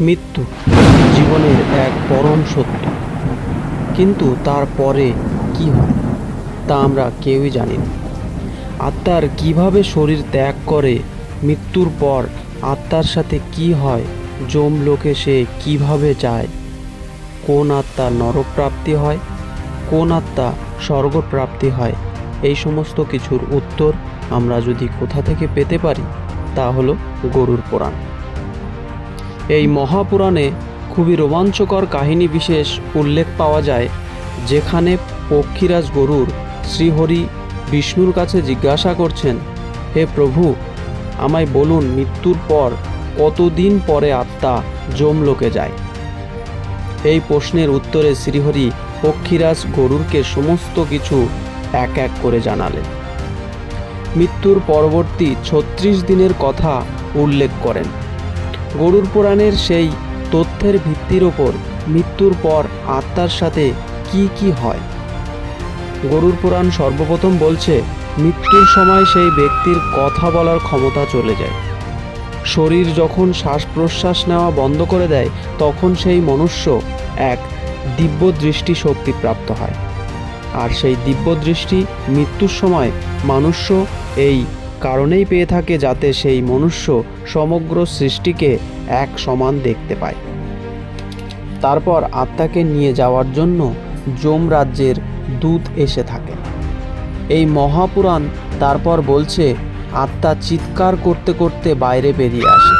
মৃত্যু জীবনের এক পরম সত্য, কিন্তু তারপরে কি হয় তা আমরা কেউই জানি না। আত্মার কিভাবে শরীর ত্যাগ করে, মৃত্যুর পর আত্মার সাথে কি হয়, যমলোকে সে কিভাবে যায়, কোন আত্মা নরকপ্রাপ্তি হয়, কোন আত্মা স্বর্গপ্রাপ্তি হয়, এই সমস্ত কিছুর উত্তর আমরা যদি কোথা থেকে পেতে পারি তা হলো গরুড় পুরাণ। এই মহাপুরাণে খুবই রোমাঞ্চকর কাহিনী বিশেষ উল্লেখ পাওয়া যায়, যেখানে পক্ষীরাজ গরুড় শ্রীহরি বিষ্ণুর কাছে জিজ্ঞাসা করছেন, হে প্রভু, আমায় বলুন মৃত্যুর পর কতদিন পরে আত্মা যমলোকে যায়। এই প্রশ্নের উত্তরে শ্রীহরি পক্ষীরাজ গরুড়কে সমস্ত কিছু এক এক করে জানালেন। মৃত্যুর পরবর্তী ৩৬ দিনের কথা উল্লেখ করেন। গরুড় পুরাণের সেই তথ্যের ভিত্তির ওপর মৃত্যুর পর আত্মার সাথে কি কি হয়। গরুড় পুরাণ সর্বপ্রথম বলছে, মৃত্যুর সময় সেই ব্যক্তির কথা বলার ক্ষমতা চলে যায়। শরীর যখন শ্বাস প্রশ্বাস নেওয়া বন্ধ করে দেয়, তখন সেই মনুষ্য এক দিব্য দৃষ্টি শক্তি প্রাপ্ত হয়। আর সেই দিব্য দৃষ্টি মৃত্যুর সময় মনুষ্য এই কারণেই পেয়ে থাকে, যাতে সেই মনুষ্য সমগ্র সৃষ্টিকে এক সমান দেখতে পায়। তারপর আত্মাকে নিয়ে যাওয়ার জন্য যমরাজ্যের দূত এসে থাকে। এই মহাপুরাণ তারপর বলছে, আত্মা চিৎকার করতে করতে বাইরে বেরিয়ে আসে।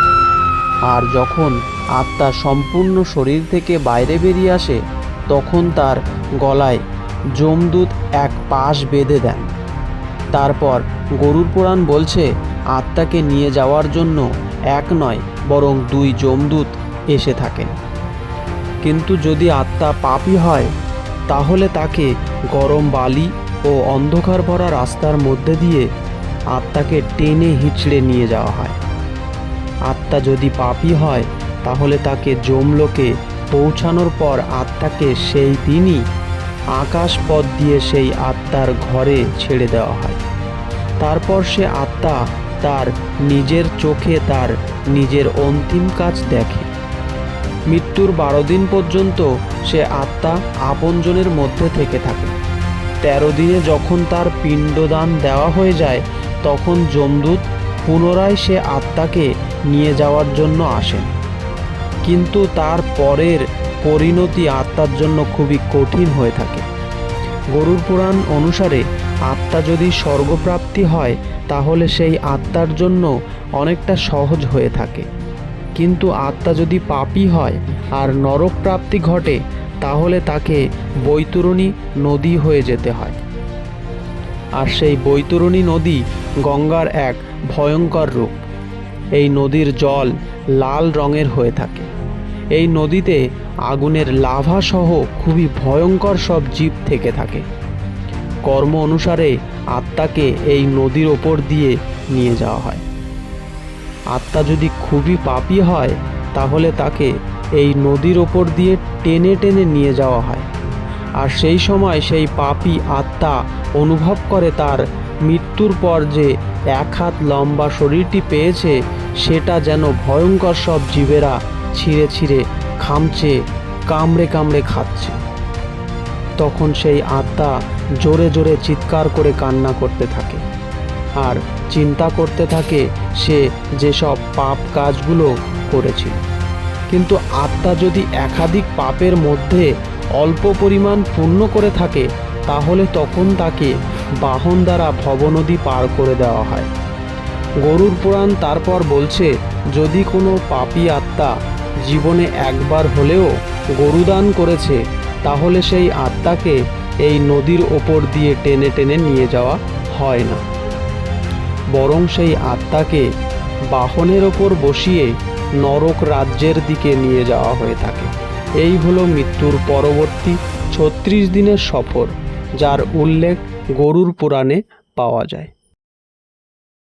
আর যখন আত্মা সম্পূর্ণ শরীর থেকে বাইরে বেরিয়ে আসে, তখন তার গলায় যমদূত এক পাশ বেঁধে দেন। তারপর গরুড় পুরাণ বলছে, আত্মাকে নিয়ে যাওয়ার জন্য এক নয় বরং ২ যমদূত এসে থাকেন। কিন্তু যদি আত্মা পাপী হয়, তাহলে তাকে গরম বালি ও অন্ধকার ভরা রাস্তার মধ্যে দিয়ে আত্মাকে টেনে হিঁচড়ে নিয়ে যাওয়া হয়। আত্মা যদি পাপী হয়, তাহলে তাকে যমলোকে পৌঁছানোর পর আত্মাকে সেই দিনই আকাশপথ দিয়ে সেই আত্মার ঘরে ছেড়ে দেওয়া হয়। তারপর সে আত্মা তার নিজের চোখে তার নিজের অন্তিম কাজ দেখে। মৃত্যুর ১২ দিন পর্যন্ত সে আত্মা আপনজনের মধ্যে থেকে থাকে। ১৩ দিনে যখন তার পিণ্ডদান দেওয়া হয়ে যায়, তখন যমদূত পুনরায় সে আত্মাকে নিয়ে যাওয়ার জন্য আসেন। কিন্তু তার পরের পরিণতি আত্মার জন্য খুবই কঠিন হয়ে থাকে। গরুড় পুরাণ অনুসারে আত্মা যদি স্বর্গপ্রাপ্তি হয়, তাহলে সেই আত্মার জন্য অনেকটা সহজ হয়ে থাকে। কিন্তু আত্মা যদি পাপী হয় আর নরক প্রাপ্তি ঘটে, তাহলে তাকে বৈতরণী নদী হয়ে যেতে হয়। আর সেই বৈতরণী নদী গঙ্গার এক ভয়ঙ্কর রূপ। এই নদীর জল লাল রঙের হয়ে থাকে। এই নদীতে আগুনের লাভা সহ খুবই ভয়ঙ্কর সব জীব থেকে থাকে। কর্ম অনুসারে আত্মাকে এই নদীর ওপর দিয়ে নিয়ে যাওয়া হয়। আত্মা যদি খুবই পাপী হয়, তাহলে তাকে এই নদীর ওপর দিয়ে টেনে টেনে নিয়ে যাওয়া হয়। আর সেই সময় সেই পাপী আত্মা অনুভব করে তার মৃত্যুর পর যে ১ হাত লম্বা শরীরটি পেয়েছে, সেটা যেন ভয়ঙ্কর সব জীবেরা ছিঁড়ে ছিঁড়ে খামচে কামড়ে কামড়ে খাচ্ছে। তখন সেই আত্মা জোরে জোরে চিৎকার করে কান্না করতে থাকে আর চিন্তা করতে থাকে সে যেসব পাপ কাজগুলো করেছিল। কিন্তু আত্মা যদি একাধিক পাপের মধ্যে অল্প পরিমাণ পুণ্য করে থাকে, তাহলে তখন তাকে বাহন দ্বারা ভবনদী পার করে দেওয়া হয়। গরুড় পুরাণ তারপর বলছে, যদি কোনো পাপী আত্মা জীবনে একবার হলেও গরুদান করেছে, তাহলে সেই আত্মাকে এই নদীর ওপর দিয়ে টেনে টেনে নিয়ে যাওয়া হয় না, বরং সেই আত্মাকে বাহনের ওপর বসিয়ে নরক রাজ্যের দিকে নিয়ে যাওয়া হয়ে থাকে। এই হলো মৃত্যুর পরবর্তী ৩৬ দিনের সফর, যার উল্লেখ গরুড় পুরাণে পাওয়া যায়।